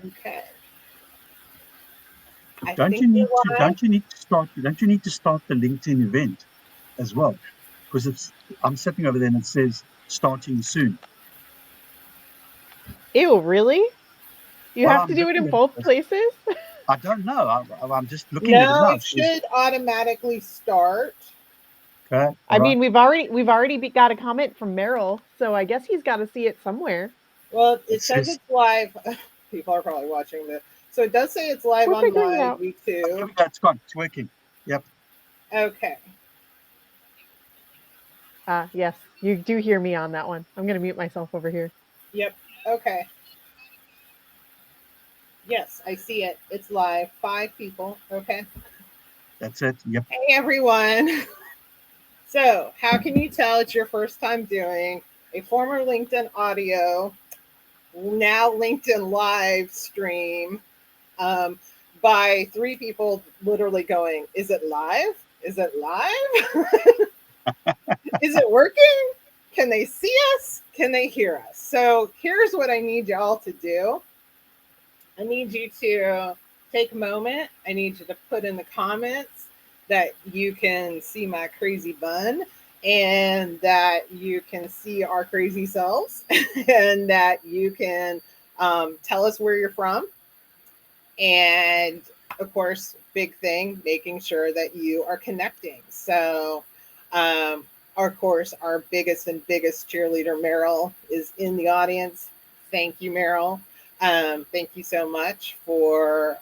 Okay. I Don't think you you're need to? live. Don't you need to start the LinkedIn event as well? Because it's. I'm sitting over there and it says starting soon. Ew, really? You Well, have I'm to do it looking in at both it. places? I don't know. I'm just looking at it No, now. it It says, should automatically start. okay, all I right. mean, we've already got a comment from Merrill, so I guess he's got to see it somewhere. Well, It it says says, it's live. People are probably watching this. So it does say it's live We're on figuring it my out. here YouTube. we go. It's gone. It's working. Yep. Okay. Yes, you do hear me on that one. I'm gonna mute myself over here. Yep. Okay. Yes, I see it. It's live. 5 people. Okay. That's it. Yep. Hey, everyone. So, how can you tell it's your first time doing a former LinkedIn audio, now LinkedIn live stream um, by 3 people literally going, is it live? Is it live? Is it working? Can they see us? Can they hear us? So here's what I need y'all to do. I need you to take a moment. I need you to put in the comments that you can see my crazy bun and that you can see our crazy selves and that you can tell us where you're from. And of course, big thing, making sure that you are connecting. So, of course, our biggest cheerleader, Meryl, is in the audience. Thank you, Meryl. Thank you so much for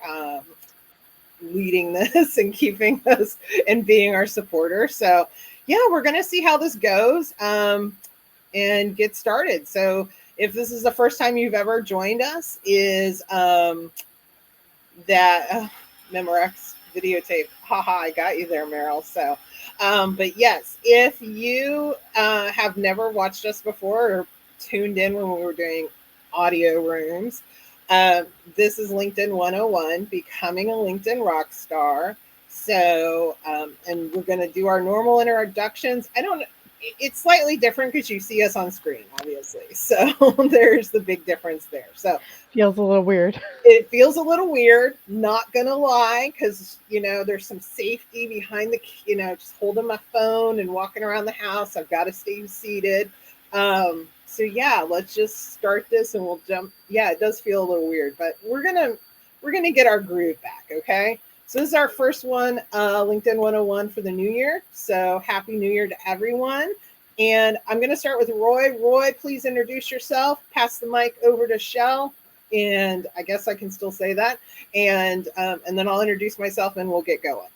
leading this and keeping us and being our supporter. So, yeah, we're going to see how this goes and get started. So, if this is the first time you've ever joined us, is that Memorex videotape. Haha, I got you there, Meryl. So, but yes, if you have never watched us before or tuned in when we were doing audio rooms, uh, this is LinkedIn 101, becoming a LinkedIn rock star. So, and we're going to do our normal introductions. I don't It's slightly different because you see us on screen, obviously. So there's the big difference there. So Feels a little weird. it feels a little weird, not gonna lie, because there's some safety behind the just holding my phone and walking around the house. I've got to stay seated. So yeah, let's just start this and we'll jump. Yeah, it does feel a little weird, but we're gonna get our groove back. Okay. So this is our first one, LinkedIn 101 for the new year. So happy new year to everyone. And I'm going to start with Roy. Roy, please introduce yourself. Pass the mic over to Shell, and I guess I can still say that. And then I'll introduce myself and we'll get going.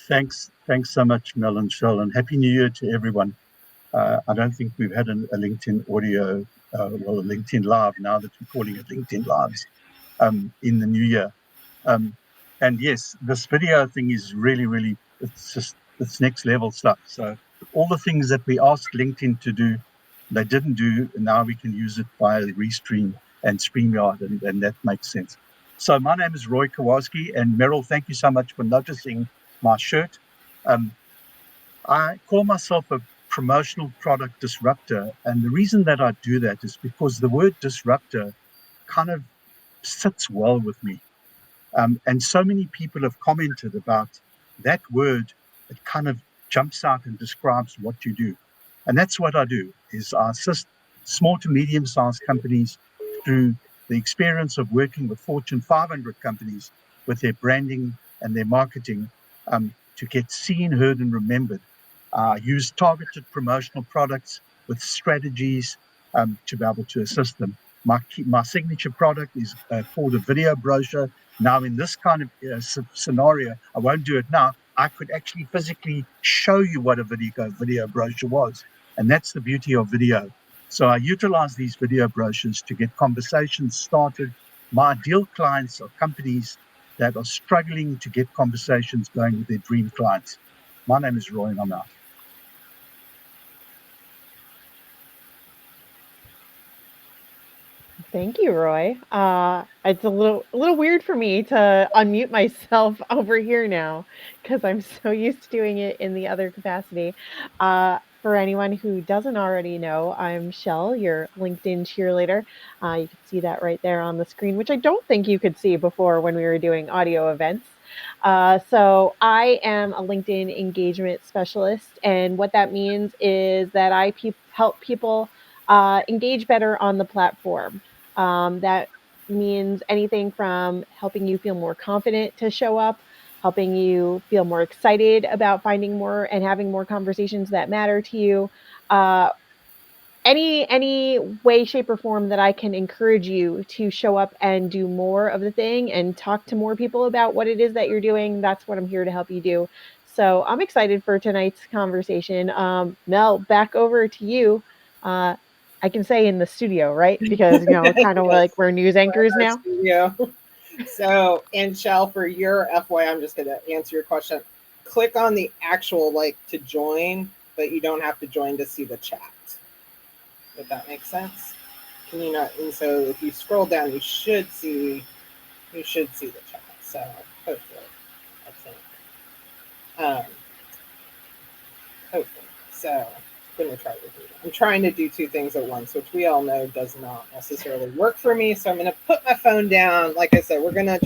Thanks so much, Mel and Shell, and Happy New Year to everyone. I don't think we've had a LinkedIn audio, well, a LinkedIn Live now that we're calling it LinkedIn Lives in the new year. And yes, this video thing is really, it's next level stuff. So all the things that we asked LinkedIn to do, they didn't do, and now we can use it via Restream and StreamYard, and that makes sense. So my name is Roy Kowalski, and Meryl, thank you so much for noticing my shirt. I call myself a promotional product disruptor, and the reason that I do that is because the word disruptor kind of sits well with me. And so many people have commented about that word. It kind of jumps out and describes what you do. And that's what I do, is I assist small to medium-sized companies through the experience of working with Fortune 500 companies with their branding and their marketing to get seen, heard, and remembered. Use targeted promotional products with strategies to be able to assist them. My signature product is called a video brochure. Now, in this kind of scenario, I won't do it now. I could actually physically show you what a video brochure was. And that's the beauty of video. So I utilize these video brochures to get conversations started. My ideal clients are companies that are struggling to get conversations going with their dream clients. My name is Roy, and I'm out. Thank you, Roy. It's a little weird for me to unmute myself over here now because I'm so used to doing it in the other capacity. For anyone who doesn't already know, I'm Shell, your LinkedIn cheerleader. You can see that right there on the screen, which I don't think you could see before when we were doing audio events. So I am a LinkedIn engagement specialist, and what that means is that I help people engage better on the platform. That means anything from helping you feel more confident to show up, helping you feel more excited about finding more and having more conversations that matter to you. Uh, any way, shape, or form that I can encourage you to show up and do more of the thing and talk to more people about what it is that you're doing, that's what I'm here to help you do. So I'm excited for tonight's conversation. Mel, back over to you. Uh, I can say in the studio, right? Because kind of like Yes, we're news we're in anchors our now. studio. So, and Shell, for your FY, I'm just going to answer your question. Click on the actual to join, but you don't have to join to see the chat. If that makes sense. Can you not? And so, if you scroll down, you should see the chat. So, hopefully, I think. Um, hopefully. So, I'm going to try to do that. I'm trying to do two things at once, which we all know does not necessarily work for me. So, I'm going to put my phone down. Like I said, we're going to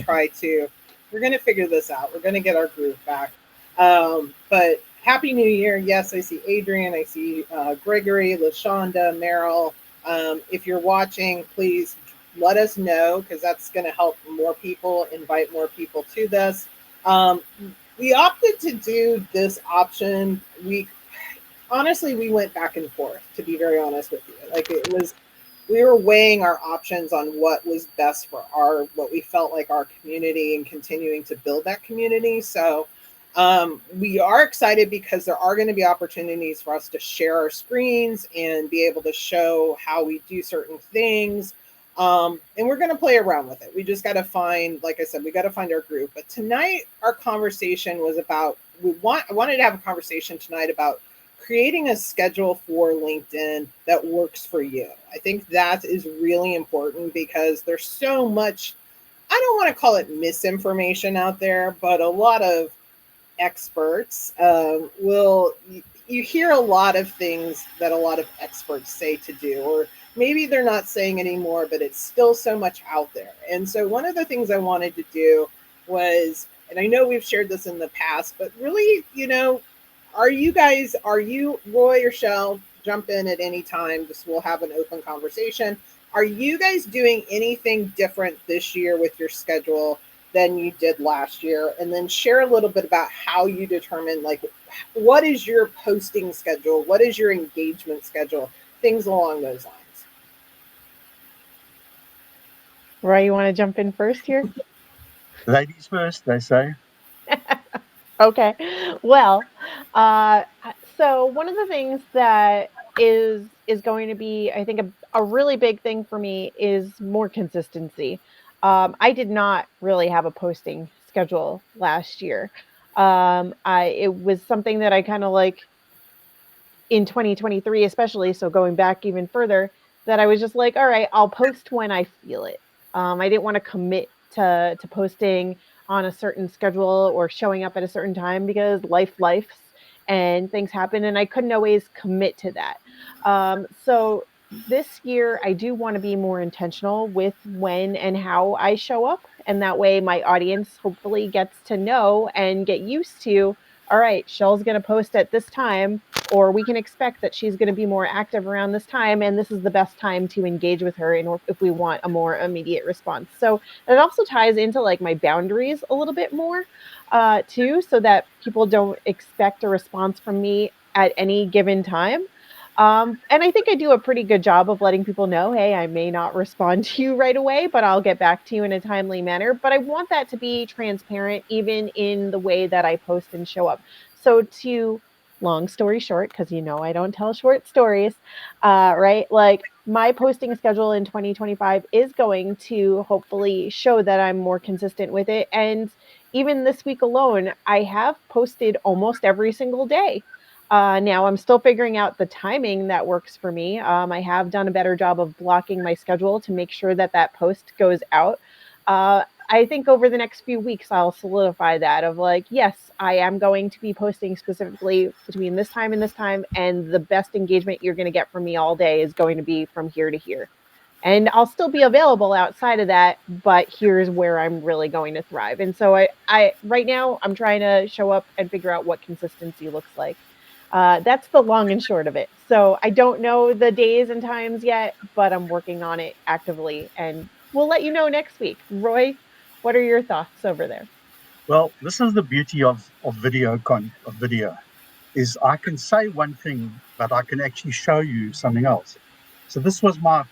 figure this out. We're going to get our groove back. But Happy New Year. Yes, I see Adrian. I see Gregory, LaShonda, Meryl. If you're watching, please let us know, because that's going to help more people, invite more people to this. We opted to do this option. We went back and forth, to be very honest with you. We were weighing our options on what was best for what we felt like our community, and continuing to build that community. So we are excited because there are going to be opportunities for us to share our screens and be able to show how we do certain things. And we're going to play around with it. We just got to find, like I said, we got to find our group. But tonight, our conversation was about, I wanted to have a conversation tonight about creating a schedule for LinkedIn that works for you. I think that is really important, because there's so much, I don't want to call it misinformation out there, but a lot of experts you hear a lot of things that a lot of experts say to do, or maybe they're not saying anymore, but it's still so much out there. And so one of the things I wanted to do was, and I know we've shared this in the past, but really, are you Roy or Shell, jump in at any time, just we'll have an open conversation. Are you guys doing anything different this year with your schedule than you did last year? And then share a little bit about how you determine, what is your posting schedule? What is your engagement schedule? Things along those lines. Roy, you want to jump in first here? Ladies first, they say. Okay. Well, so one of the things that is going to be, I think, a really big thing for me is more consistency. I did not really have a posting schedule last year. It was something that I kind of like in 2023, especially. So going back even further, that I was just like, all right, I'll post when I feel it. I didn't want to commit to posting on a certain schedule or showing up at a certain time, because lifes and things happen, and I couldn't always commit to that. So this year, I do want to be more intentional with when and how I show up, and that way my audience hopefully gets to know and get used to. All right, Shell's going to post at this time, or we can expect that she's going to be more active around this time, and this is the best time to engage with her if we want a more immediate response. So it also ties into like my boundaries a little bit more too, so that people don't expect a response from me at any given time. And I think I do a pretty good job of letting people know, hey, I may not respond to you right away, but I'll get back to you in a timely manner. But I want that to be transparent, even in the way that I post and show up. So to long story short, because I don't tell short stories, right? Like my posting schedule in 2025 is going to hopefully show that I'm more consistent with it. And even this week alone, I have posted almost every single day. Now I'm still figuring out the timing that works for me. I have done a better job of blocking my schedule to make sure that that post goes out I think over the next few weeks, I'll solidify that of like, yes, I am going to be posting specifically between this time and this time, and the best engagement you're going to get from me all day is going to be from here to here. And I'll still be available outside of that, but here's where I'm really going to thrive. And so I right now I'm trying to show up and figure out what consistency looks like. That's the long and short of it. So I don't know the days and times yet, but I'm working on it actively, and we'll let you know next week. Roy, what are your thoughts over there? Well, this is the beauty of video is I can say one thing, but I can actually show you something else. So this was my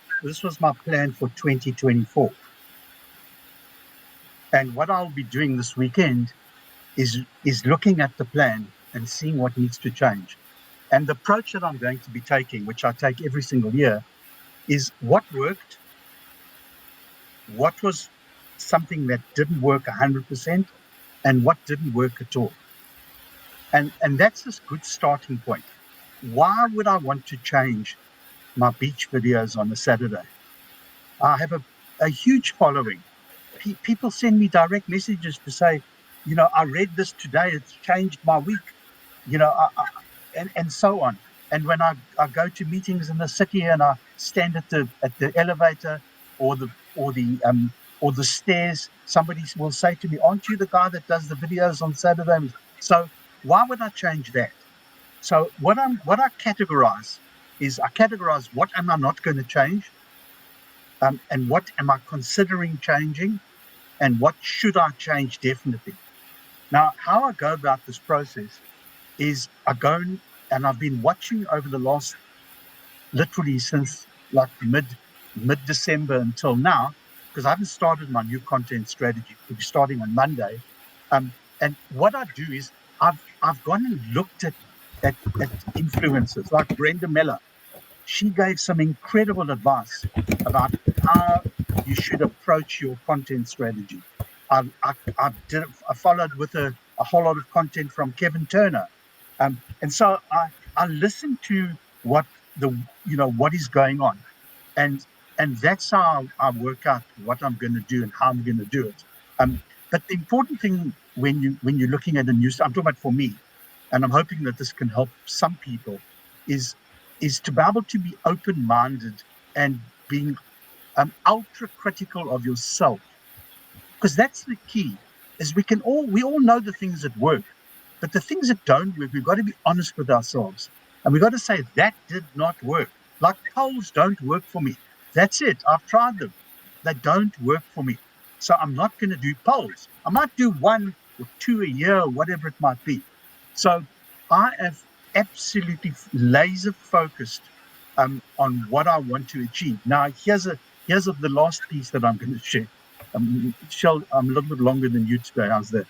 plan for 2024. And what I'll be doing this weekend is looking at the plan and seeing what needs to change. And the approach that I'm going to be taking, which I take every single year, is what worked, what was something that didn't work 100%, and what didn't work at all. And that's a good starting point. Why would I want to change my beach videos on a Saturday? I have a huge following. People send me direct messages to say, I read this today, it's changed my week, and so on. And when I go to meetings in the city and I stand at the elevator or the stairs, somebody will say to me, "Aren't you the guy that does the videos on Saturday?" So why would I change that? So what I categorize is I categorize what am I not going to change, and what am I considering changing, and what should I change definitely. Now, how I go about this process is I go and I've been watching over the last literally since like mid December until now, because I haven't started my new content strategy. We'll be starting on Monday. And what I do is I've gone and looked at influencers like Brenda Miller. She gave some incredible advice about how you should approach your content strategy. I followed with a whole lot of content from Kevin Turner, and so I listened to what is going on, and that's how I work out what I'm going to do and how I'm going to do it. But the important thing when you're looking at I'm talking about for me, and I'm hoping that this can help some people, is to be able to be open-minded and being ultra critical of yourself, because that's the key. Is we all know the things that work, but the things that don't work, we've got to be honest with ourselves, and we've got to say that did not work. Like polls don't work for me. That's it. I've tried them. They don't work for me. So I'm not going to do polls. I might do one or two a year, or whatever it might be. So I have absolutely laser focused on what I want to achieve. Now, here's the last piece that I'm going to share. Shell, I'm a little bit longer than you today. How's that?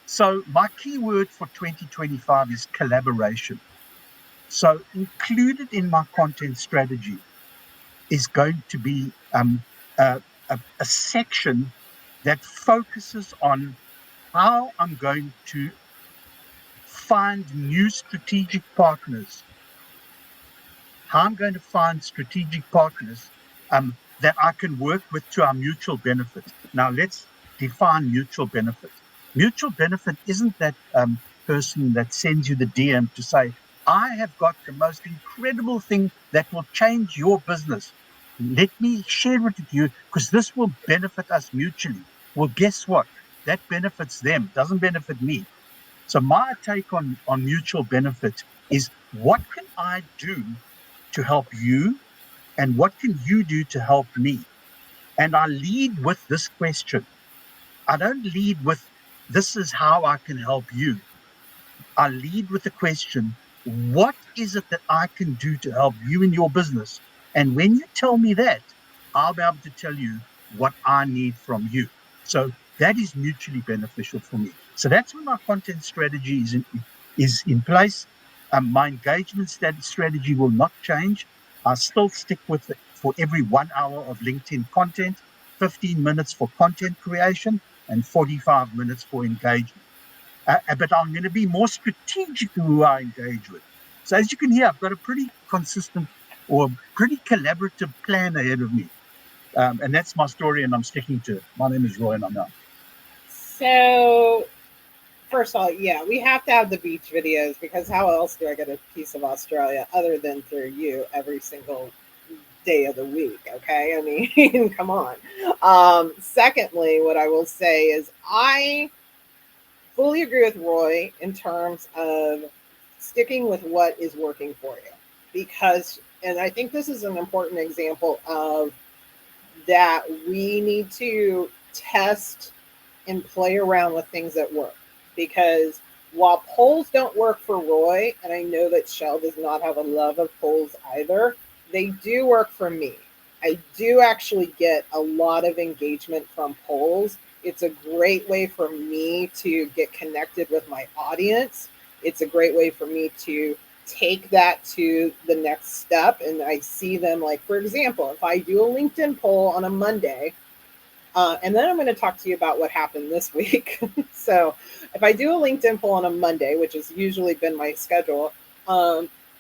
So my keyword for 2025 is collaboration. So included in my content strategy is going to be a section that focuses on how I'm going to find new strategic partners, that I can work with to our mutual benefit. Now, let's define mutual benefit. Mutual benefit isn't that person that sends you the DM to say, I have got the most incredible thing that will change your business. Let me share it with you because this will benefit us mutually. Well, guess what? That benefits them, doesn't benefit me. So my take on mutual benefit is, what can I do to help you, and what can you do to help me? And I lead with this question. I don't lead with, this is how I can help you. I lead with the question, what is it that I can do to help you in your business? And when you tell me that, I'll be able to tell you what I need from you. So that is mutually beneficial for me. So that's when my content strategy is in place. My engagement strategy will not change. I still stick with it for every 1 hour of LinkedIn content, 15 minutes for content creation, and 45 minutes for engagement. But I'm going to be more strategic in who I engage with. So as you can hear, I've got a pretty consistent or pretty collaborative plan ahead of me. And that's my story, and I'm sticking to it. My name is Roy, and I'm out. So, first of all, yeah, we have to have the beach videos, because how else do I get a piece of Australia other than through you every single day of the week? Okay, I mean, come on. Secondly, what I will say is I fully agree with Roy in terms of sticking with what is working for you, because, and I think this is an important example of that we need to test and play around with things that work, because while polls don't work for Roy, and I know that Shell does not have a love of polls either, they do work for me. I do actually get a lot of engagement from polls. It's a great way for me to get connected with my audience. It's a great way for me to take that to the next step. And I see them, like, for example, if I do a LinkedIn poll on a Monday, and then I'm going to talk to you about what happened this week. So if I do a LinkedIn poll on a Monday, which has usually been my schedule,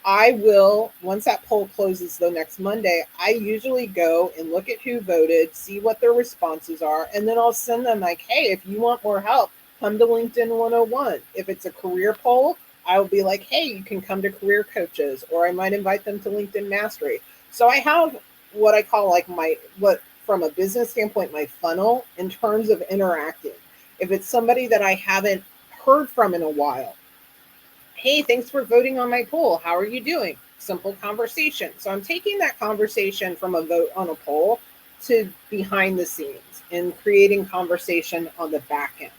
I will, once that poll closes the next Monday, I usually go and look at who voted, see what their responses are, and then I'll send them like, hey, if you want more help, come to LinkedIn 101. If it's a career poll, I'll be like, hey, you can come to Career Coaches, or I might invite them to LinkedIn Mastery. So I have what I call like what from a business standpoint, my funnel in terms of interacting. If it's somebody that I haven't heard from in a while, hey, thanks for voting on my poll. How are you doing? Simple conversation. So I'm taking that conversation from a vote on a poll to behind the scenes and creating conversation on the back end.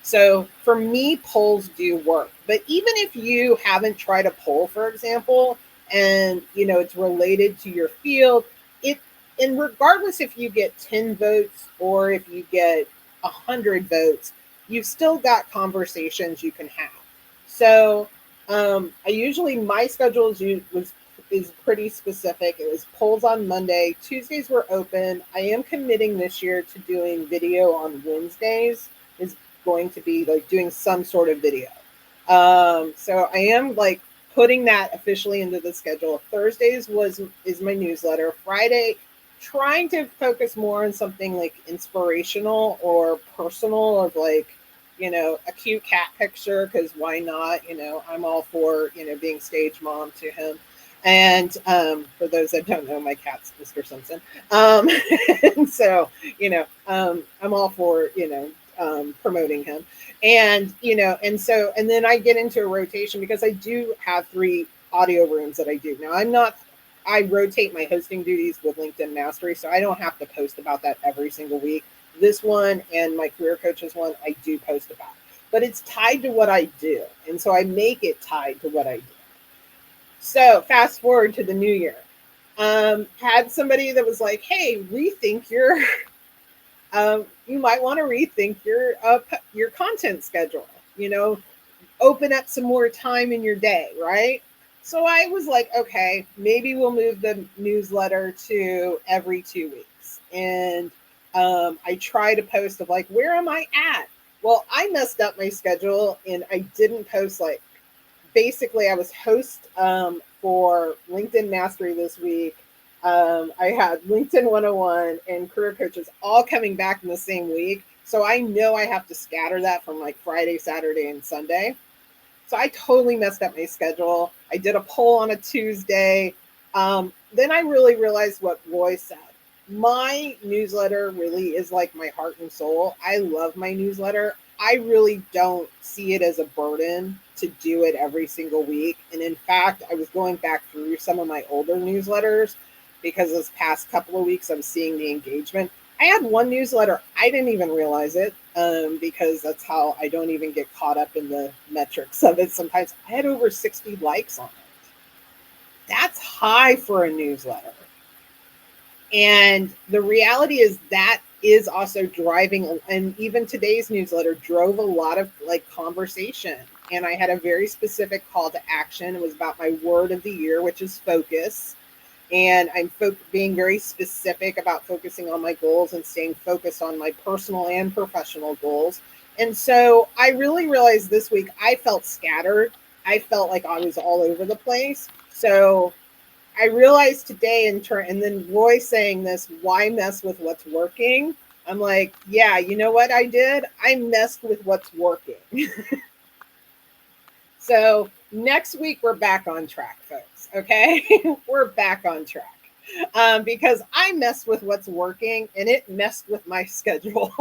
So for me, polls do work. But even if you haven't tried a poll, for example, and it's related to your field, and regardless if you get 10 votes or if you get 100 votes, you've still got conversations you can have. So I usually, my schedule is pretty specific. It was polls on Monday. Tuesdays were open. I am committing this year to doing video on Wednesdays. Is going to be like doing some sort of video. So I am like putting that officially into the schedule. Thursdays is my newsletter. Friday, trying to focus more on something like inspirational or personal, of like, a cute cat picture, because why not? I'm all for, being stage mom to him. And for those that don't know, my cat's Mr. Simpson. And so, I'm all for, promoting him. And, and then I get into a rotation, because I do have 3 audio rooms that I do. Now, I rotate my hosting duties with LinkedIn Mastery, so I don't have to post about that every single week. This one and my Career Coaches one, I do post about. But it's tied to what I do. And so I make it tied to what I do. So fast forward to the new year. Had somebody that was like, hey, rethink your, you might want to rethink your content schedule, open up some more time in your day, right? So I was like, okay, maybe we'll move the newsletter to every 2 weeks. And I try to post of like, where am I at? Well, I messed up my schedule and I didn't post like, basically I was host for LinkedIn Mastery this week. I had LinkedIn 101 and Career Coaches all coming back in the same week. So I know I have to scatter that from like Friday, Saturday, and Sunday. So I totally messed up my schedule. I did a poll on a Tuesday. Then I really realized what Roy said. My newsletter really is like my heart and soul. I love my newsletter. I really don't see it as a burden to do it every single week. And in fact, I was going back through some of my older newsletters, because this past couple of weeks I'm seeing the engagement. I had one newsletter, I didn't even realize it, because that's how I don't even get caught up in the metrics of it sometimes. I had over 60 likes on it. That's high for a newsletter. And the reality is that is also driving, and even today's newsletter drove a lot of like conversation. And I had a very specific call to action. It was about my word of the year, which is focus. And I'm being very specific about focusing on my goals and staying focused on my personal and professional goals. And so I really realized this week I felt scattered. I felt like I was all over the place. So I realized today and then Roy saying this, why mess with what's working? I'm like, yeah, you know what I did? I messed with what's working. So next week we're back on track, folks. Okay, we're back on track because I messed with what's working and it messed with my schedule.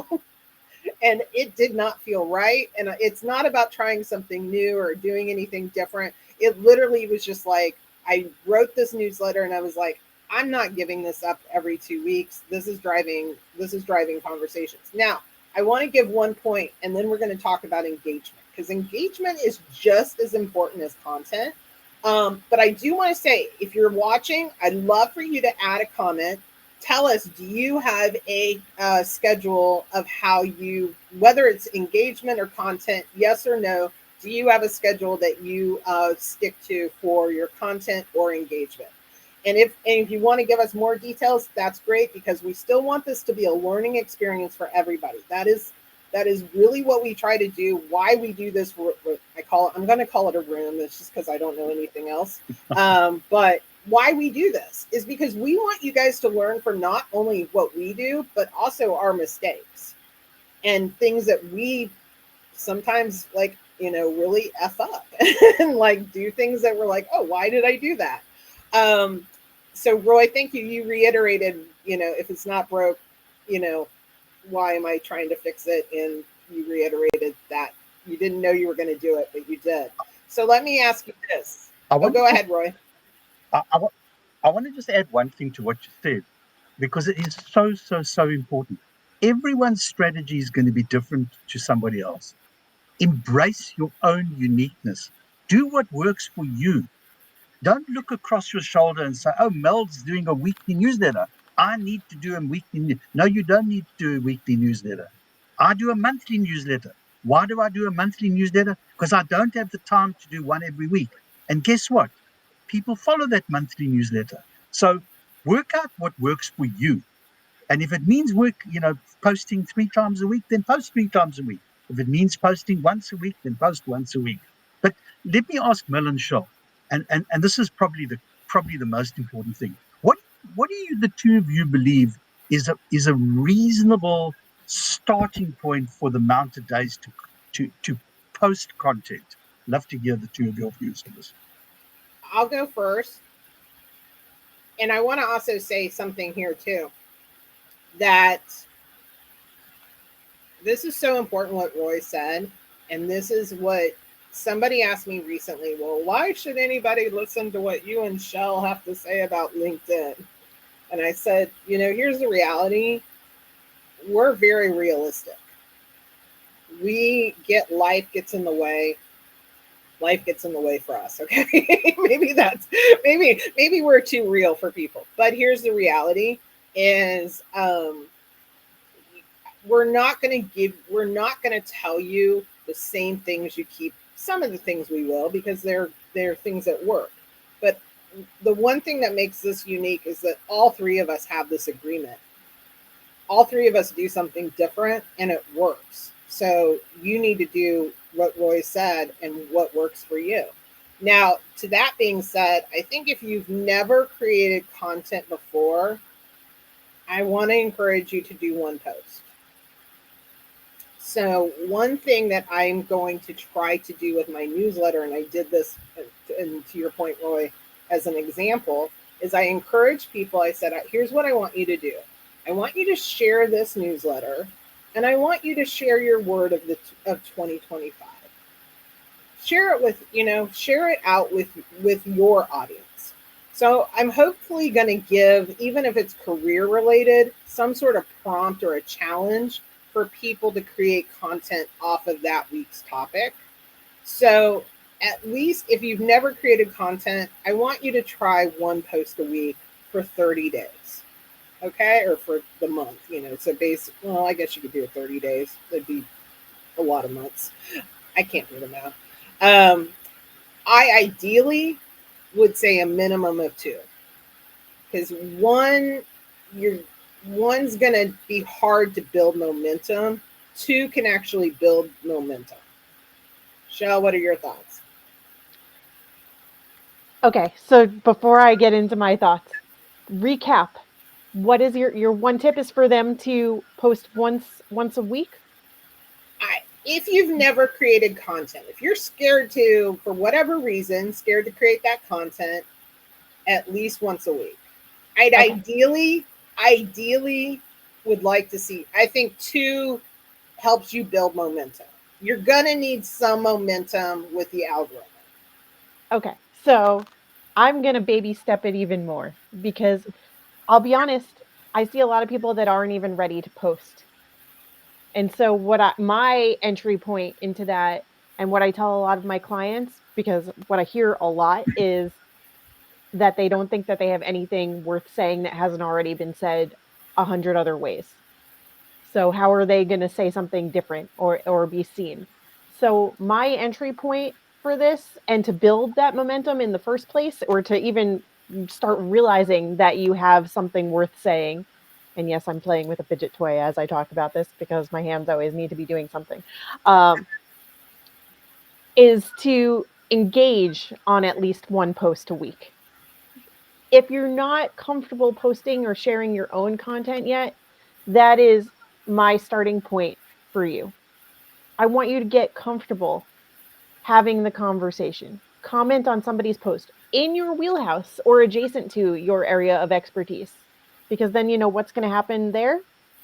And it did not feel right. And it's not about trying something new or doing anything different. It literally was just like, I wrote this newsletter and I was like, I'm not giving this up every 2 weeks. This is driving conversations. Now, I want to give one point and then we're going to talk about engagement, because engagement is just as important as content. But I do want to say, if you're watching, I'd love for you to add a comment. Tell us, do you have a schedule of how you, whether it's engagement or content, yes or no, do you have a schedule that you stick to for your content or engagement? And if you want to give us more details, that's great, because we still want this to be a learning experience for everybody. That is really what we try to do. Why we do this, I'm going to call it a room. It's just because I don't know anything else. But why we do this is because we want you guys to learn from not only what we do, but also our mistakes and things that we sometimes really F up and like do things that we're like, oh, why did I do that? So Roy, thank you. You reiterated, if it's not broke, why am I trying to fix it? And you reiterated that you didn't know you were going to do it, but you did. So let me ask you this. Go ahead, Roy. I want to just add one thing to what you said, because it is so important. Everyone's strategy is going to be different to somebody else. Embrace your own uniqueness. Do what works for you. Don't look across your shoulder and say, oh, Mel's doing a weekly newsletter. I need to do a weekly. No, you don't need to do a weekly newsletter. I do a monthly newsletter. Why do I do a monthly newsletter? Because I don't have the time to do one every week. And guess what? People follow that monthly newsletter. So work out what works for you. And if it means posting 3 times a week, then post 3 times a week. If it means posting once a week, then post once a week. But let me ask Mel and Shel, and this is probably the most important thing. What do you, the two of you, believe is a reasonable starting point for the amount of days to post content? Love to hear the two of your views on this. I'll go first. And I want to also say something here too, that this is so important what Roy said. And this is what somebody asked me recently. Well, why should anybody listen to what you and Shel have to say about LinkedIn? And I said, here's the reality. We're very realistic. Life gets in the way. Life gets in the way for us. Okay. maybe we're too real for people, but here's the reality is, we're not going to tell you the same things you keep. Some of the things we will, because they're things that work. But the one thing that makes this unique is that all three of us have this agreement. All three of us do something different and it works. So you need to do what Roy said and what works for you. Now, to that being said, I think if you've never created content before, I want to encourage you to do one post. So one thing that I'm going to try to do with my newsletter, and I did this, and to your point, Roy, as an example, is I encourage people. I said, here's what I want you to do. I want you to share this newsletter, and I want you to share your word of 2025. Share it out with your audience. So I'm hopefully going to give, even if it's career related, some sort of prompt or a challenge for people to create content off of that week's topic. So at least if you've never created content, I want you to try one post a week for 30 days. Okay, or for the month, so I guess you could do it 30 days. That'd be a lot of months. I can't do the math. I ideally would say a minimum of 2, because one's going to be hard to build momentum. 2 can actually build momentum. Shel, what are your thoughts? Okay, so before I get into my thoughts, recap. What is your one tip is for them to post once a week? If you've never created content, if you're scared to, for whatever reason, scared to create that content, at least once a week. I'd Okay. ideally would like to see, I think two helps you build momentum. You're gonna need some momentum with the algorithm. Okay. So I'm going to baby step it even more because I'll be honest, I see a lot of people that aren't even ready to post. And so my entry point into that and what I tell a lot of my clients because what I hear a lot is that they don't think that they have anything worth saying that hasn't already been said 100 other ways. So how are they going to say something different or be seen? So my entry point for this and to build that momentum in the first place or to even start realizing that you have something worth saying. And yes, I'm playing with a fidget toy as I talk about this because my hands always need to be doing something. Um, is to engage on at least one post a week. If you're not comfortable posting or sharing your own content yet, that is my starting point for you. I want you to get comfortable having the conversation. Comment on somebody's post in your wheelhouse or adjacent to your area of expertise. Because then you know what's going to happen there.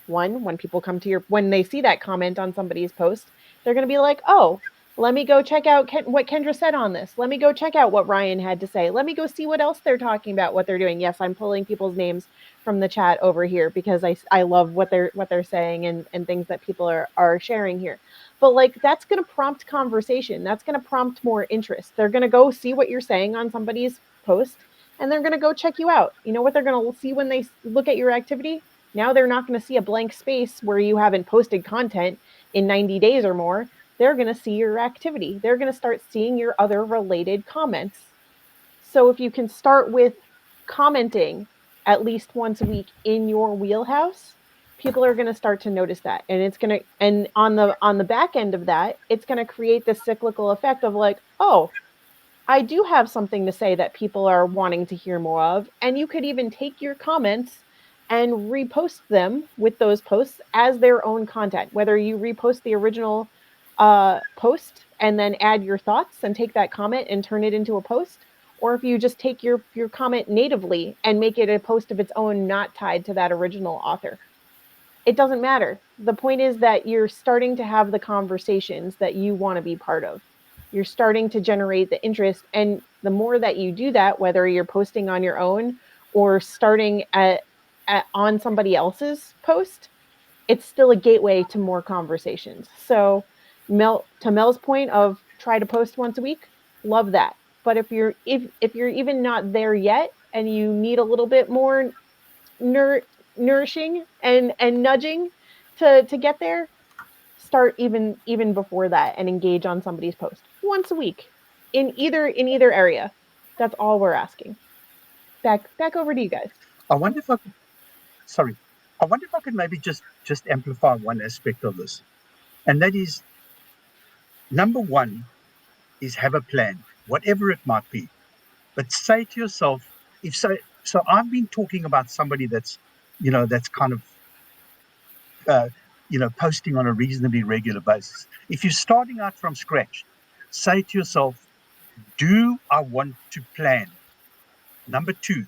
One, when people come to when they see that comment on somebody's post, they're going to be like, oh, let me go check out what Kendra said on this. Let me go check out what Ryan had to say. Let me go see what else they're talking about, what they're doing. Yes, I'm pulling people's names from the chat over here because I love what they're saying and things that people are sharing here. But like that's going to prompt conversation. That's going to prompt more interest. They're going to go see what you're saying on somebody's post and they're going to go check you out. You know what they're going to see when they look at your activity? Now they're not going to see a blank space where you haven't posted content in 90 days or more. They're going to see your activity. They're going to start seeing your other related comments. So if you can start with commenting at least once a week in your wheelhouse, people are going to start to notice that, and it's going to, and on the back end of that, it's going to create this cyclical effect of like, oh, I do have something to say that people are wanting to hear more of. And you could even take your comments and repost them with those posts as their own content, whether you repost the original post and then add your thoughts and take that comment and turn it into a post, or if you just take your comment natively and make it a post of its own, not tied to that original author. It doesn't matter. The point is that you're starting to have the conversations that you want to be part of. You're starting to generate the interest. And the more that you do that, whether you're posting on your own or starting on somebody else's post, it's still a gateway to more conversations. So, to Mel's point of try to post once a week, love that. But if you're even not there yet and you need a little bit more nourishing and nudging to get there, start even before that and engage on somebody's post once a week in either area. That's all we're asking. Back over to you guys. I wonder if I could, sorry, I wonder if I could maybe just amplify one aspect of this, and that is number one is have a plan, whatever it might be. But say to yourself, if so, so I've been talking about somebody that's, that's kind of, uh, posting on a reasonably regular basis. If you're starting out from scratch, say to yourself, do I want to plan? Number two,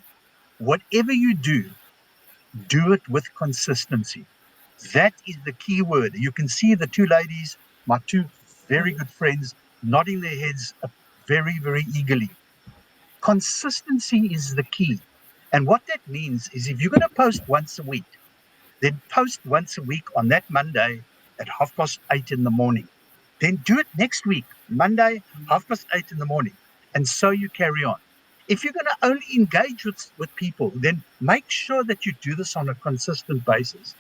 whatever you do it with consistency. That is the key word. You can see the two ladies, my two very good friends, nodding their heads very, very eagerly. Consistency is the key. And what that means is if you're going to post once a week, then post once a week on that Monday at 8:30 in the morning. Then do it next week, Monday, 8:30 in the morning. And so you carry on. If you're going to only engage with people, then make sure that you do this on a consistent basis.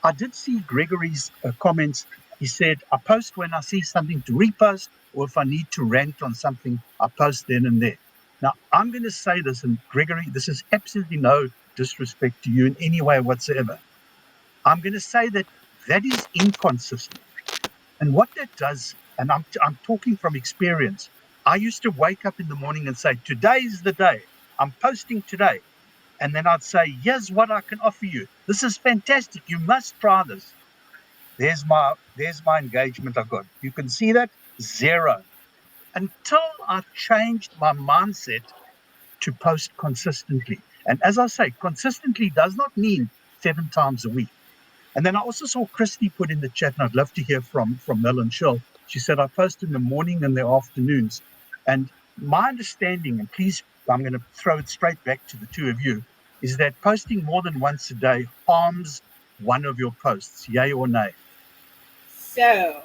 I did see Gregory's comments. He said, I post when I see something to repost, or if I need to rant on something, I post then and there. Now, I'm going to say this, and Gregory, this is absolutely no disrespect to you in any way whatsoever. I'm going to say that that is inconsistent. And what that does, and I'm talking from experience, I used to wake up in the morning and say, today's the day. I'm posting today. And then I'd say, here's what I can offer you. This is fantastic. You must try this. There's my engagement I got. You can see that? 0. Until I changed my mindset to post consistently. And as I say, consistently does not mean 7 times a week. And then I also saw Christy put in the chat, and I'd love to hear from Mel and Shell. She said, I post in the morning and the afternoons. And my understanding, and please, I'm going to throw it straight back to the two of you, is that posting more than once a day harms one of your posts, yay or nay? So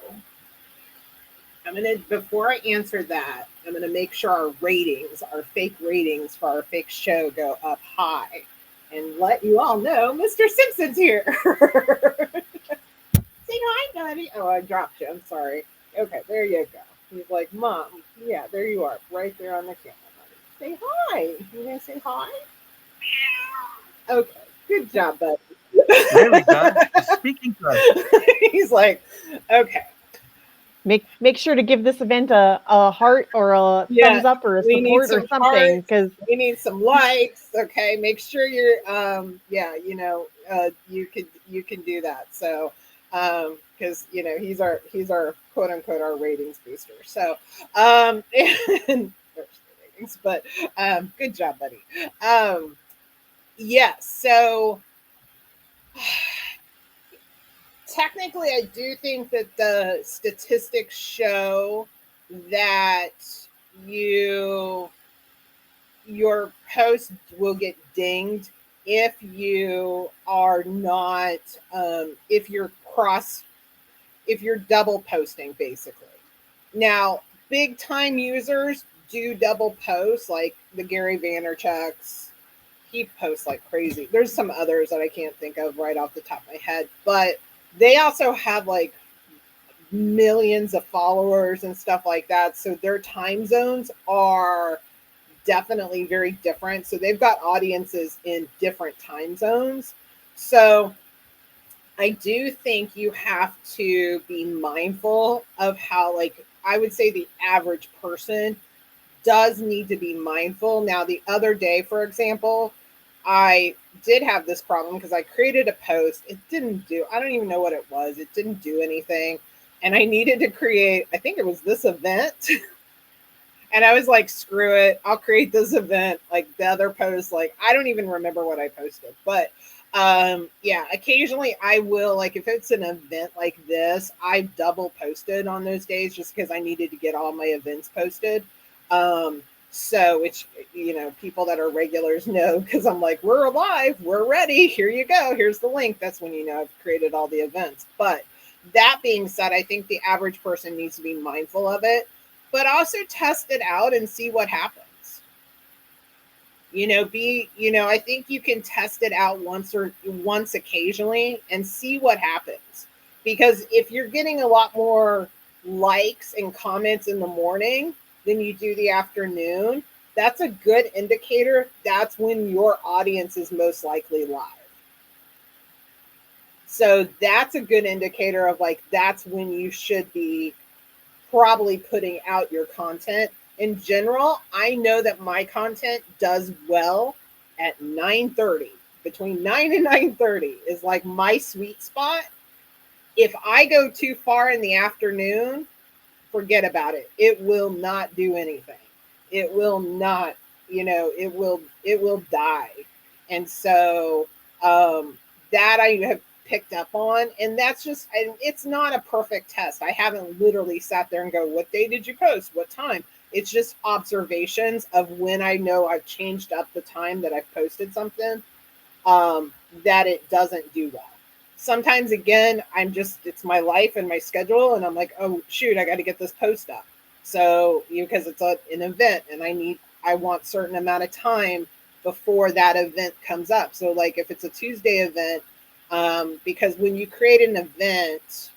before I answer that, I'm gonna make sure our ratings, our fake ratings for our fake show go up high and let you all know Mr. Simpson's here. Say hi, buddy. Oh, I dropped you. I'm sorry. Okay, there you go. He's like, Mom, yeah, there you are, right there on the camera, buddy. Say hi. You gonna say hi? Okay, good job, buddy. There we go. Speaking to us. He's like, okay. Make sure to give this event a heart or a thumbs up or a support or something, because we need some likes. Okay, make sure you're you can do that. So because he's our quote unquote our ratings booster. So and ratings, but good job, buddy. Yes, so technically, I do think that the statistics show that your post will get dinged if you are not if you're double posting, basically. Now, big time users do double post, like the Gary Vaynerchuk's. He posts like crazy. There's some others that I can't think of right off the top of my head, but they also have like millions of followers and stuff like that. So their time zones are definitely very different. So they've got audiences in different time zones. So I do think you have to be mindful of how, like, I would say the average person does need to be mindful. Now, the other day, for example, I did have this problem because I created a post. It didn't do, I don't even know what it was. It didn't do anything. And I needed to create, I think it was this event. And I was like, screw it. I'll create this event. Like the other post, like, I don't even remember what I posted. But yeah, occasionally I will, like, if it's an event like this, I double posted on those days just because I needed to get all my events posted. So, which, people that are regulars know, because I'm like, we're alive, we're ready, here you go, here's the link. That's when I've created all the events. But that being said, I think the average person needs to be mindful of it, but also test it out and see what happens. I think you can test it out once occasionally and see what happens. Because if you're getting a lot more likes and comments in the morning than you do the afternoon, that's a good indicator. That's when your audience is most likely live. So that's a good indicator of, like, that's when you should be probably putting out your content. In general, I know that my content does well at 9:30. Between 9 and 9:30 is like my sweet spot. If I go too far in the afternoon, forget about it. It will not do anything. It will not, it will die. And so that I have picked up on, and that's just, and it's not a perfect test. I haven't literally sat there and go, what day did you post? What time? It's just observations of when I know I've changed up the time that I've posted something, that it doesn't do well. Sometimes, again, it's my life and my schedule, and I'm like, oh shoot, I got to get this post up. So, because it's an event and I want certain amount of time before that event comes up. So like if it's a Tuesday event, because when you create an event,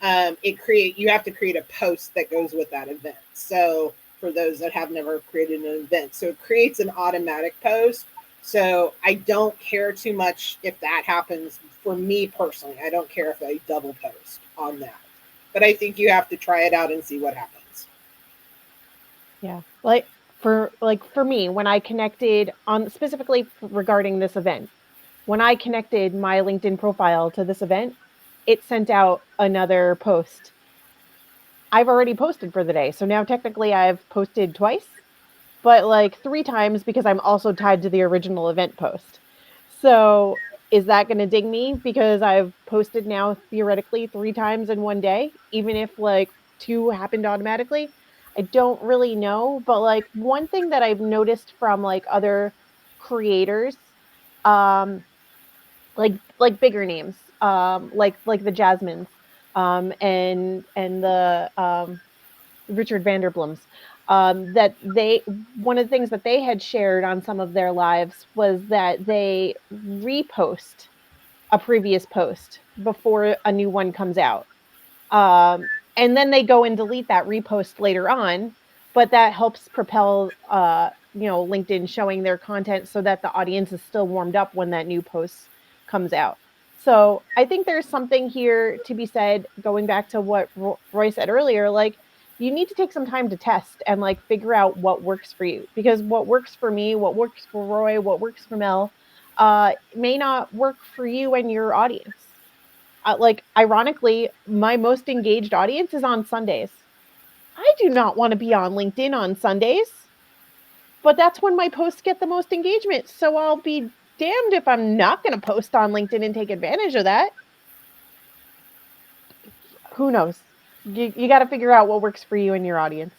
you have to create a post that goes with that event. So for those that have never created an event, so it creates an automatic post. So I don't care too much if that happens. For me personally, I don't care if I double post on that, but I think you have to try it out and see what happens. Yeah. For me, when I connected on specifically regarding this event, when I connected my LinkedIn profile to this event, it sent out another post. I've already posted for the day. So now technically I've posted twice, but like 3 times because I'm also tied to the original event post. So is that going to ding me because I've posted now theoretically 3 times in one day, even if like 2 happened automatically? I don't really know, but like one thing that I've noticed from like other creators, um, like bigger names, like the Jasmines, and the Richard Vanderblums, that they one of the things that they had shared on some of their lives was that they repost a previous post before a new one comes out. And then they go and delete that repost later on, but that helps propel LinkedIn showing their content so that the audience is still warmed up when that new post comes out. So I think there's something here to be said, going back to what Roy said earlier, like you need to take some time to test and like figure out what works for you, because what works for me, what works for Roy, what works for Mel, may not work for you and your audience. Like, ironically, my most engaged audience is on Sundays. I do not want to be on LinkedIn on Sundays, but that's when my posts get the most engagement. So I'll be damned if I'm not going to post on LinkedIn and take advantage of that. Who knows? You got to figure out what works for you and your audience.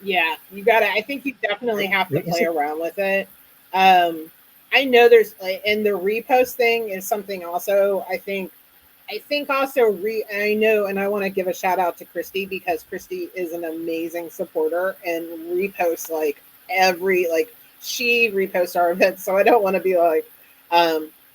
Yeah, you gotta. I think you definitely have to Is play it around with it. Um, I know there's like, and the repost thing is something also. I think also I know, and I want to give a shout out to Christy because Christy is an amazing supporter and reposts like she reposts our events. So I don't want to be like,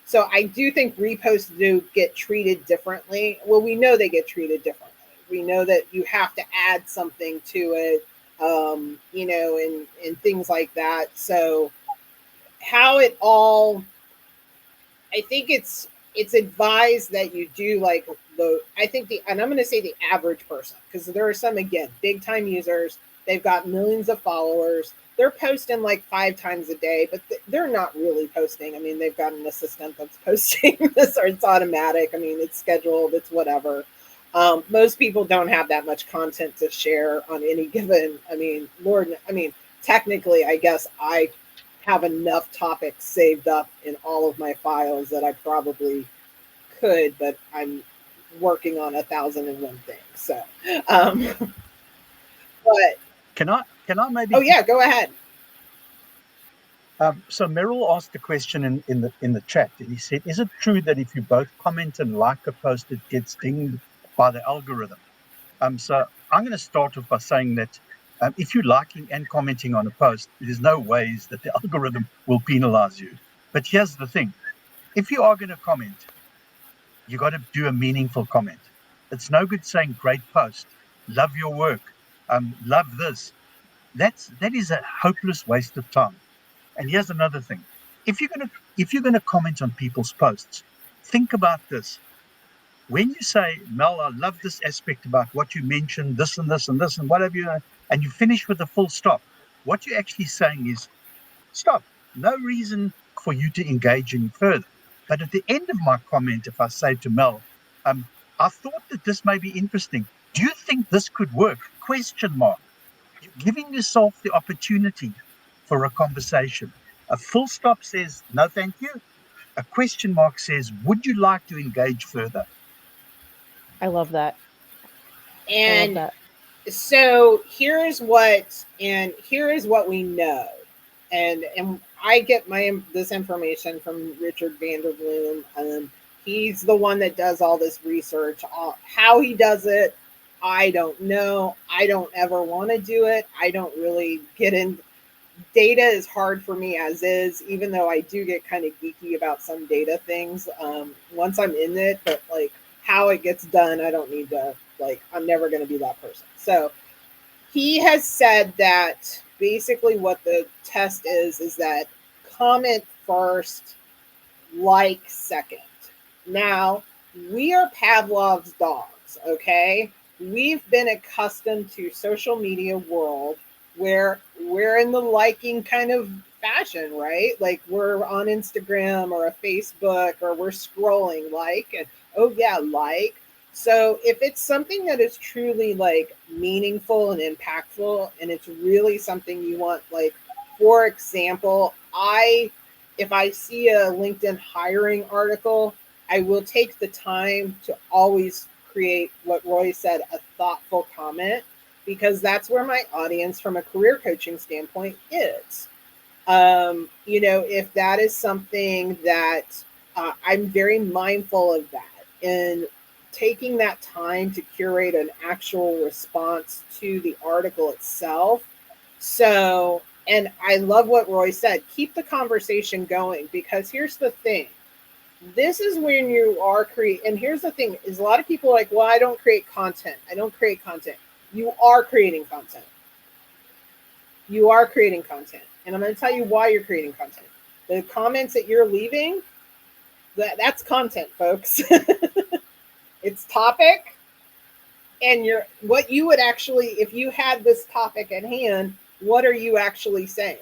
so I do think reposts do get treated differently. Well, we know they get treated differently. We know that you have to add something to it, and things like that. So how it all, I think it's advised that you do like I think and I'm going to say the average person, because there are some, again, big time users. They've got millions of followers. They're posting like 5 times a day, but they're not really posting. I mean, they've got an assistant that's posting this, or it's automatic. I mean, it's scheduled, it's whatever. Most people don't have that much content to share on any given. I mean, Lord, I mean, technically, I guess I have enough topics saved up in all of my files that I probably could, but I'm working on 1,001 things. So, um, but can I maybe oh yeah, go ahead. so Merrill asked a question in the chat. He said, "Is it true that if you both comment and like a post, it gets dinged by the algorithm?" So I'm going to start off by saying that if you're liking and commenting on a post, there's no ways that the algorithm will penalize you. But here's the thing: if you are going to comment, you got to do a meaningful comment. It's no good saying "great post," "love your work," "love this." That is a hopeless waste of time. And here's another thing: if you're gonna comment on people's posts, think about this. When you say, "Mel, I love this aspect about what you mentioned, this and this and this and whatever and you finish with a full stop, what you're actually saying is, "Stop. No reason for you to engage any further." But at the end of my comment, if I say to Mel, "I thought that this may be interesting. Do you think this could work?" Question mark. You're giving yourself the opportunity for a conversation. A full stop says, "No, thank you." A question mark says, "Would you like to engage further?" I love that. I love And that. so here is what we know, and I get this information from Richard Vanderbloom. He's the one that does all this research. How he does it, I don't know. I don't ever want to do it. I don't really get in. Data is hard for me as is, even though I do get kind of geeky about some data things. Once I'm in it, but like how it gets done, I don't need to, like, I'm never going to be that person. So he has said that basically what the test is that comment first, like second. Now, we are Pavlov's dogs, okay? We've been accustomed to social media world where we're in the liking kind of fashion, right? Like we're on Instagram or a Facebook or we're scrolling like, and oh yeah, like. So if it's something that is truly like meaningful and impactful and it's really something you want, like for example, if I see a LinkedIn hiring article, I will take the time to always create what Roy said, a thoughtful comment, because that's where my audience from a career coaching standpoint is. If that is something that I'm very mindful of that and taking that time to curate an actual response to the article itself. So, and I love what Roy said, keep the conversation going, because here's the thing. This is when you are and here's the thing is a lot of people are like, well, I don't create content. I don't create content. You are creating content. You are creating content. And I'm going to tell you why you're creating content. The comments that you're leaving, that's content, folks. It's topic, and what you would actually, if you had this topic at hand, what are you actually saying?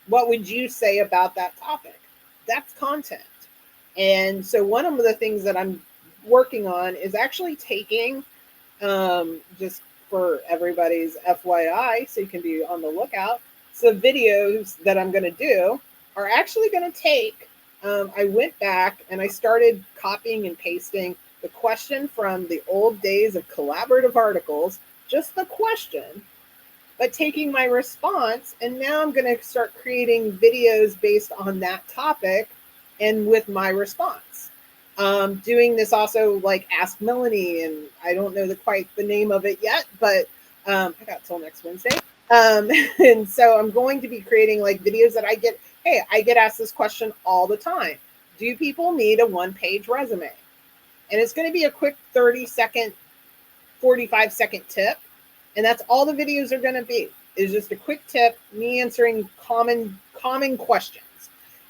What would you say about that topic? That's content. And so one of the things that I'm working on is actually taking, just for everybody's FYI, so you can be on the lookout, so videos that I'm going to do are actually going to take, I went back and I started copying and pasting the question from the old days of collaborative articles, just the question, but taking my response, and now I'm going to start creating videos based on that topic and with my response. Doing this also like Ask Melanie, and I don't know quite the name of it yet, but I got till next Wednesday. And so I'm going to be creating like videos that I get asked this question all the time. Do people need a one-page resume? And it's going to be a quick 30-second, 45-second tip. And that's all the videos are going to be, is just a quick tip, me answering common questions.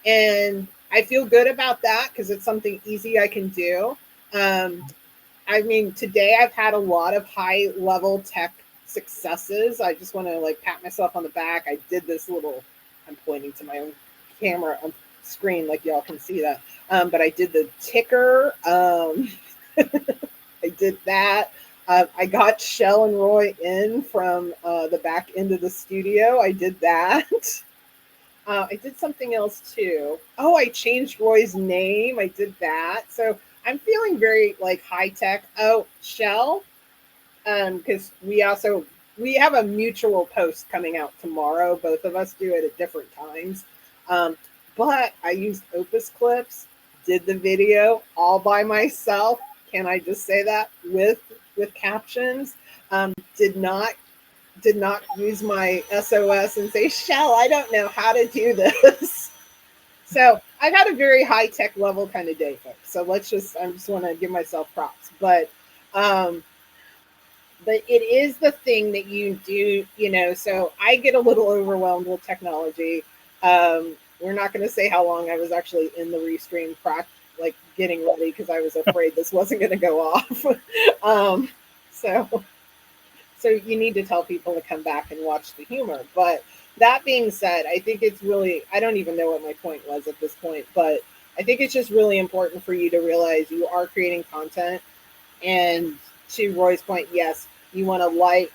And I feel good about that because it's something easy I can do. I mean, today I've had a lot of high level tech successes. I just want to like pat myself on the back. I did this I'm pointing to my own camera on screen, like y'all can see that. But I did the ticker. I did that. I got Shell and Roy in from the back end of the studio. I did that. I did something else too. Oh, I changed Roy's name. I did that. So I'm feeling very like high tech. Oh, Shell, because we have a mutual post coming out tomorrow. Both of us do it at different times. But I used Opus clips, did the video all by myself. Can I just say that with captions? Did not use my SOS and say, Shell, I don't know how to do this. So I've had a very high tech level kind of day, folks. So I just want to give myself props. But it is the thing that you do, so I get a little overwhelmed with technology. We're not going to say how long I was actually in the Restream like getting ready because I was afraid this wasn't going to go off. So you need to tell people to come back and watch the humor. But that being said, I think it's really, I don't even know what my point was at this point, but I think it's just really important for you to realize you are creating content. And to Roy's point, yes, you want to like,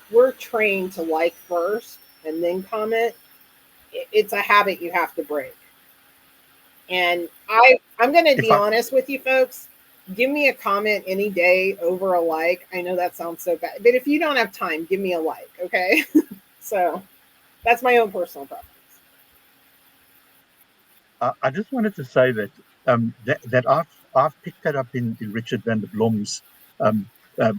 we're trained to like first and then comment. It's a habit you have to break. And I'm going to be honest with you folks. Give me a comment any day over a like. I know that sounds so bad, but if you don't have time, give me a like, okay? So that's my own personal preference. I just wanted to say that I've picked that up in Richard van der Blom's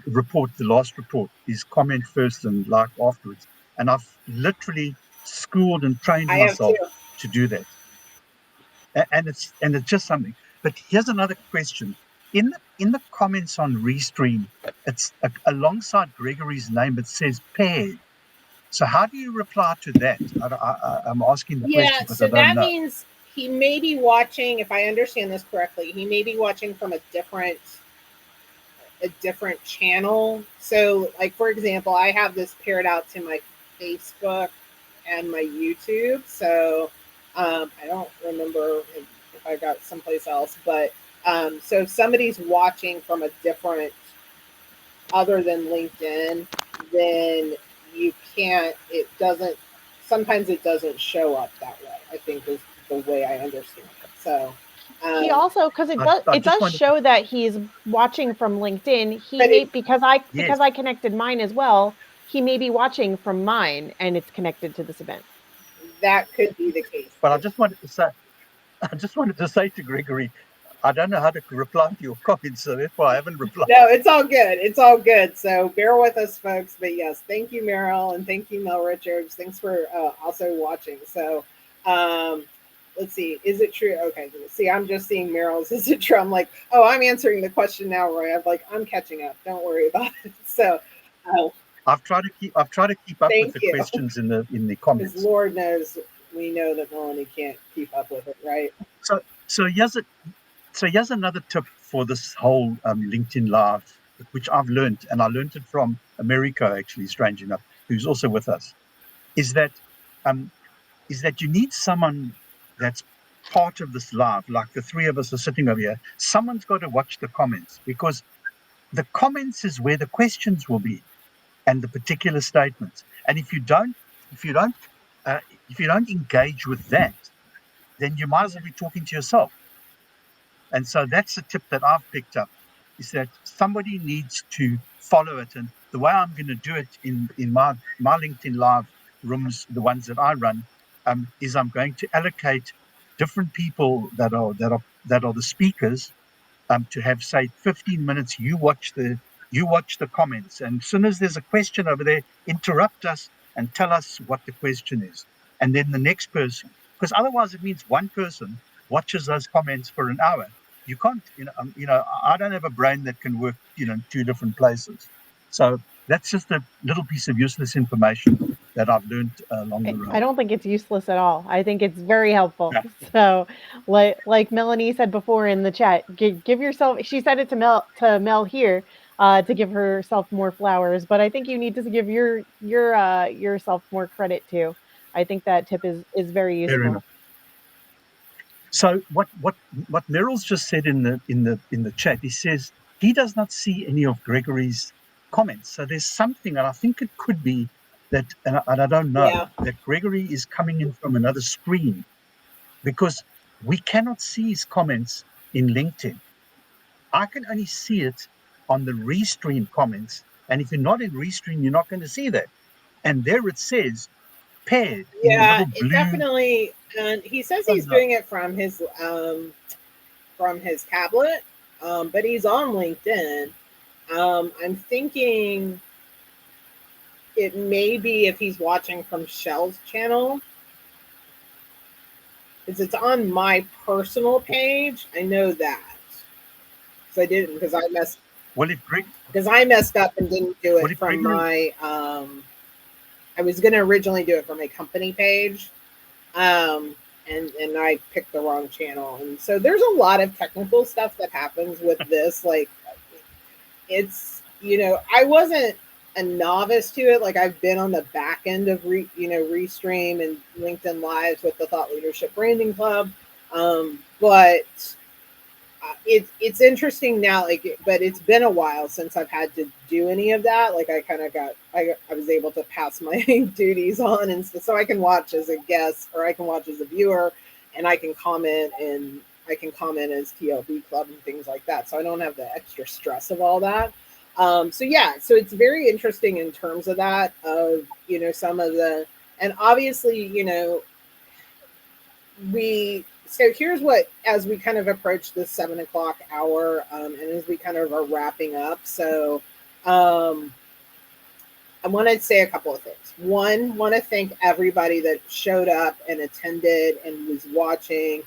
report. The last report is comment first and like afterwards, and I've literally schooled and trained myself to do that. And it's just something. But here's another question. In the comments on Restream, it's alongside Gregory's name, it says paired. So how do you reply to that? I'm asking the question because I don't know. Yeah, so that means he may be watching, if I understand this correctly, he may be watching from a different a different channel. So, like for example, I have this paired out to my Facebook and my YouTube. So I don't remember if I got someplace else, but so if somebody's watching from a different other than LinkedIn, then you can't. It doesn't. Sometimes it doesn't show up that way. I think is the way I understand it. So. He Um, also, because I it just does wanted, show that he's watching from LinkedIn. He but may, it because yes, I connected mine as well, he may be watching from mine and it's connected to this event. that could be the case but too. I just wanted to say to Gregory, I don't know how to reply to your comments, so therefore I haven't replied. No, it's all good. It's all good. So bear with us, folks. But yes, thank you, Meryl, and thank you, Mel Richards. Thanks for also watching. So um, let's see. Is it true? Okay. See, I'm just seeing Meryl's. Is it true? I'm like, oh, I'm answering the question now, Roy. I'm catching up. Don't worry about it. So I've tried to keep up with thank the you, questions in the because comments. Lord knows we know that Melanie can't keep up with it, right? So so here's a, so here's another tip for this whole LinkedIn Live, which I've learned, and I learned it from America, actually, strange enough, who's also with us, is that um, you need someone that's part of this live, like the three of us are sitting over here. Someone's got to watch the comments, because the comments is where the questions will be and the particular statements. And if you don't, uh, if you don't engage with that, then you might as well be talking to yourself. And so that's the tip that I've picked up, is that somebody needs to follow it. And the way I'm going to do it in my LinkedIn Live rooms, the ones that I run, is I'm going to allocate different people that are the speakers, to have, say, 15 minutes. You watch the comments, and as soon as there's a question over there, interrupt us and tell us what the question is, and then the next person, because otherwise it means one person watches those comments for an hour. You can't, I don't have a brain that can work, in two different places. So that's just a little piece of useless information that I've learned along the I road. don't think it's useless at all. I think it's very helpful. Yeah, So, like Melanie said before in the chat, give yourself. She said it to Mel here, to give herself more flowers. But I think you need to give yourself more credit too. I think that tip is very fair useful. enough. So what Meryl's just said in the chat, he says he does not see any of Gregory's comments. So there's something, and I think it could be that, and I don't know, Yeah. that Gregory is coming in from another screen, because we cannot see his comments in LinkedIn. I can only see it on the Restream comments, and if you're not in Restream, you're not going to see that. And there it says paired in the Yeah, little it blue. definitely. And he says Oh he's no, doing it from his tablet, but he's on LinkedIn. I'm thinking it may be if he's watching from Shell's channel, because it's on my personal page. I know that, so I didn't well if Greg, because I messed up and didn't do well it if from Gregory, my. I was going to originally do it from my company page, um, and I picked the wrong channel, and so there's a lot of technical stuff that happens with this. Like it's I wasn't a novice to it. Like I've been on the back end of Restream and LinkedIn Lives with the Thought Leadership Branding Club, but it's interesting now. But it's been a while since I've had to do any of that. Like I kind of I was able to pass my duties on, and so I can watch as a guest or I can watch as a viewer, and I can comment as TLB Club and things like that. So I don't have the extra stress of all that. So yeah, so it's very interesting in terms of that, of some of the, and obviously we so here's what, as we kind of approach the 7 o'clock hour, and as we kind of are wrapping up. So I want to say a couple of things. One, want to thank everybody that showed up and attended and was watching.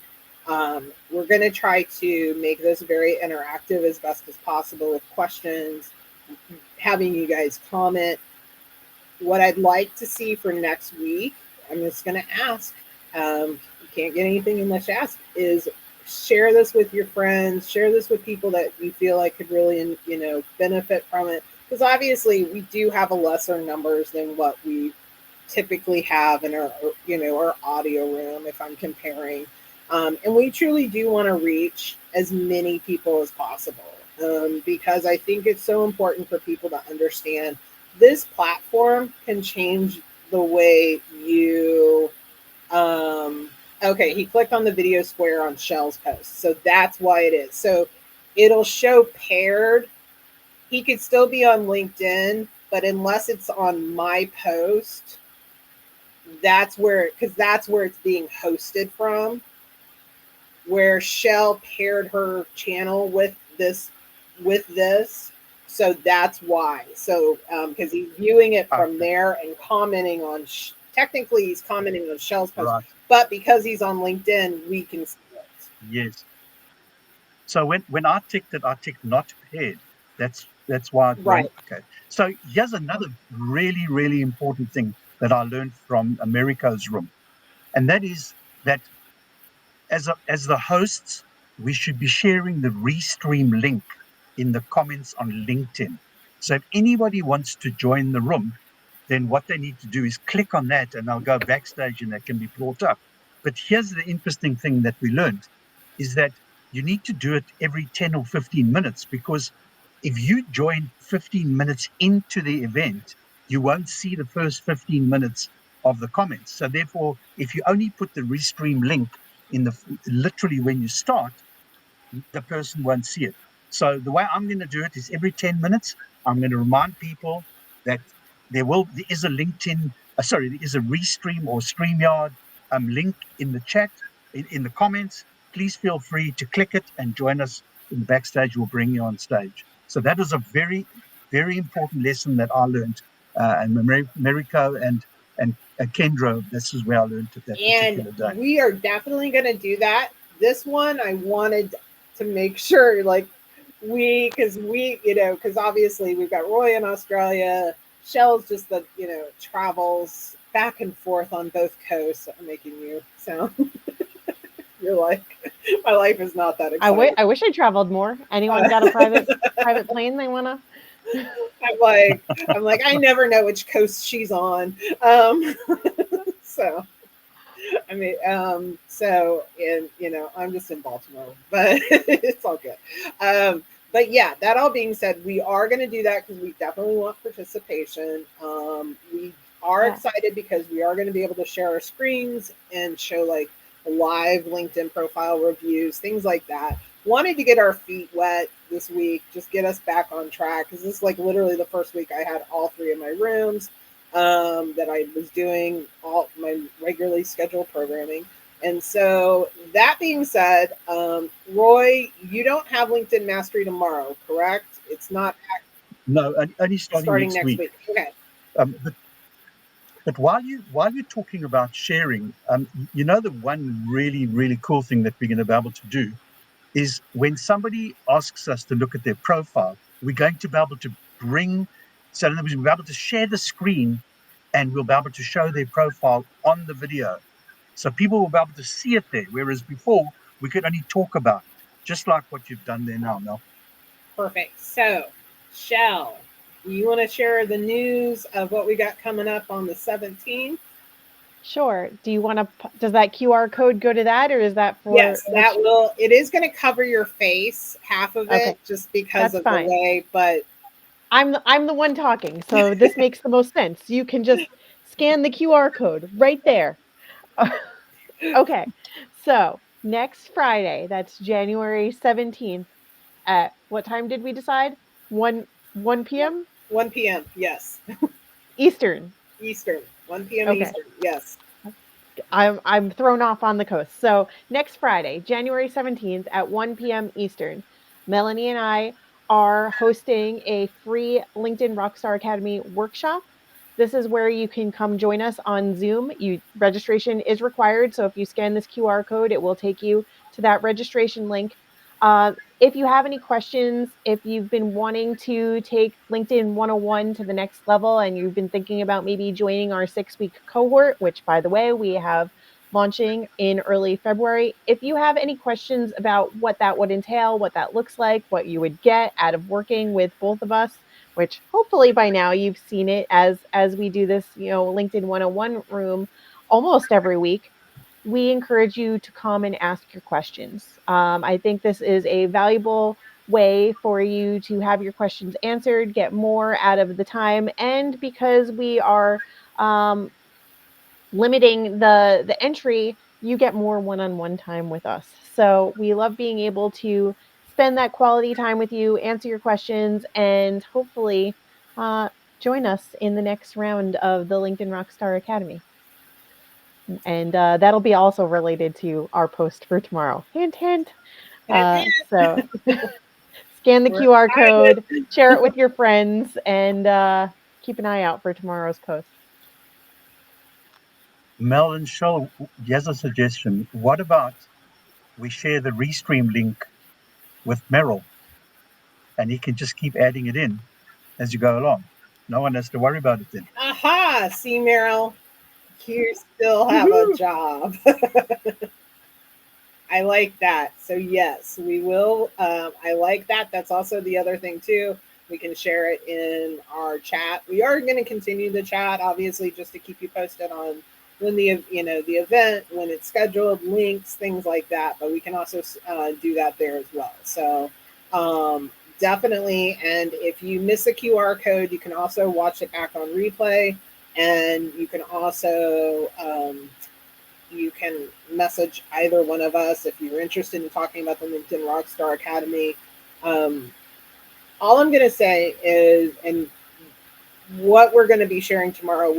We're going to try to make this very interactive as best as possible with questions, having you guys comment. What I'd like to see for next week, I'm just going to ask. You can't get anything unless you ask. Is share this with your friends, share this with people that you feel like could really, benefit from it. Because obviously we do have a lesser numbers than what we typically have in our audio room if I'm comparing. And we truly do want to reach as many people as possible, because I think it's so important for people to understand this platform can change the way you. Okay, he clicked on the video square on Shell's post, so that's why it is. So it'll show paired. He could still be on LinkedIn, but unless it's on my post, that's where it's being hosted from, where Shell paired her channel with this, so that's why. So because he's viewing it from there and commenting on technically he's commenting on Shell's post, Right. but because he's on LinkedIn, we can see it. Yes. So when I ticked it, I ticked not paired. That's why it Right. went. Okay. So here's another really, really important thing that I learned from America's room, and that is that as the hosts, we should be sharing the Restream link in the comments on LinkedIn. So if anybody wants to join the room, then what they need to do is click on that and they'll go backstage and they can be brought up. But here's the interesting thing that we learned is that you need to do it every 10 or 15 minutes, because if you join 15 minutes into the event, you won't see the first 15 minutes of the comments. So therefore, if you only put the Restream link in the literally when you start, the person won't see it. So the way I'm going to do it is every 10 minutes, I'm going to remind people that there is a LinkedIn, there is a Restream or StreamYard link in the chat, in the comments. Please feel free to click it and join us in the backstage. We'll bring you on stage. So that is a very, very important lesson that I learned. And America and Kendra, this is where I learned it that And particular day. we are definitely going to do that. This one, I wanted to make sure, like, because obviously we've got Roy in Australia. Shell's just the, travels back and forth on both coasts. I'm making you sound, you're like, my life is not that exciting. I wish I traveled more. Anyone got a private plane they want to? I'm like, I never know which coast she's on. So I mean, and I'm just in Baltimore, but it's all good. But yeah, that all being said, we are going to do that because we definitely want participation. We are excited because we are going to be able to share our screens and show like live LinkedIn profile reviews, things like that. Wanted to get our feet wet this week, just get us back on track, because this is like literally the first week I had all three of my rooms that I was doing all my regularly scheduled programming. And so that being said, Roy, you don't have LinkedIn Mastery tomorrow, correct? It's not No, only starting next week. Okay. But while you're talking about sharing, the one really, really cool thing that we're going to be able to do is when somebody asks us to look at their profile, we're going to be able to so in other words, we'll be able to share the screen and we'll be able to show their profile on the video. So people will be able to see it there, whereas before we could only talk about it, just like what you've done there now, Mel. Perfect. So, Shell, you want to share the news of what we got coming up on the 17th? Sure. Do you want to? Does that QR code go to that, or is that for? Yes, that will. It is going to cover your face, half of it, just because of the way. But I'm the one talking, so this makes the most sense. You can just scan the QR code right there. Okay. So next Friday, that's January 17th. At what time did we decide? 1 p.m. 1 p.m. Yes. Eastern. 1 p.m. Okay. Eastern. Yes. I'm thrown off on the coast. So next Friday, January 17th at 1 p.m. Eastern, Melanie and I are hosting a free LinkedIn Rockstar Academy workshop. This is where you can come join us on Zoom. Registration is required, so if you scan this QR code, it will take you to that registration link. If you have any questions, if you've been wanting to take LinkedIn 101 to the next level and you've been thinking about maybe joining our 6-week cohort, which by the way, we have launching in early February. If you have any questions about what that would entail, what that looks like, what you would get out of working with both of us, which hopefully by now you've seen it as we do this, LinkedIn 101 room almost every week, we encourage you to come and ask your questions. I think this is a valuable way for you to have your questions answered, get more out of the time, and because we are limiting the entry, you get more one-on-one time with us. So we love being able to spend that quality time with you, answer your questions, and hopefully uh, join us in the next round of the LinkedIn Rockstar Academy. And that'll be also related to our post for tomorrow. Hint, hint. So scan the We're QR excited. code, share it with your friends, and keep an eye out for tomorrow's post. Mel and Shell, here's a suggestion. What about we share the Restream link with Merrill, and he can just keep adding it in as you go along. No one has to worry about it then. Aha! See, Meryl, you still have a Woohoo! job. I like that. So yes, we will. I like that. That's also the other thing too. We can share it in our chat. We are going to continue the chat, obviously, just to keep you posted on when the event, when it's scheduled, links, things like that. But we can also do that there as well. So definitely. And if you miss a QR code, you can also watch it back on replay, and you can also you can message either one of us if you're interested in talking about the LinkedIn Rockstar Academy. All I'm going to say is, and what we're going to be sharing tomorrow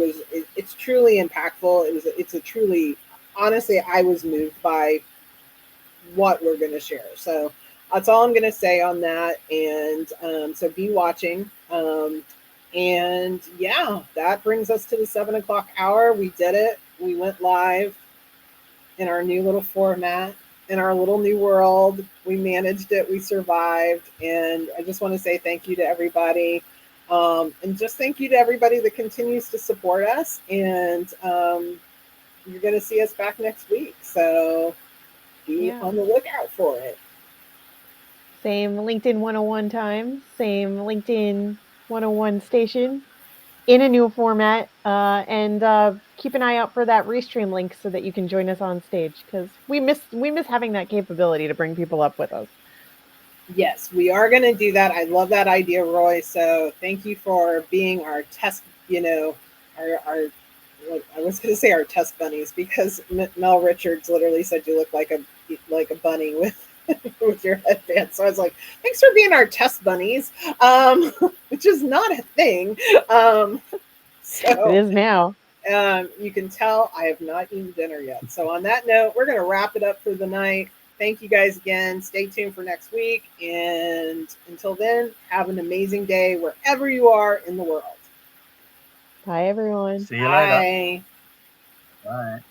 it's truly impactful. It's a truly, honestly, I was moved by what we're going to share. So that's all I'm going to say on that. And so be watching. And yeah, that brings us to the 7 o'clock hour. We did it. We went live in our new little format, in our little new world. We managed it. We survived. And I just want to say thank you to everybody. And just thank you to everybody that continues to support us. And you're going to see us back next week. So be on the lookout for it. Same LinkedIn 101 time, same LinkedIn 101 station in a new format. And keep an eye out for that Restream link so that you can join us on stage, because we miss having that capability to bring people up with us. Yes, we are going to do that. I love that idea, Roy. So thank you for being our test, our I was going to say our test bunnies, because Mel Richards literally said you look like a bunny with with your headband. So I was like, thanks for being our test bunnies, which is not a thing. So it is now. You can tell I have not eaten dinner yet. So on that note, we're going to wrap it up for the night. Thank you guys again. Stay tuned for next week. And until then, have an amazing day wherever you are in the world. Bye, everyone. See you Bye. later. Bye.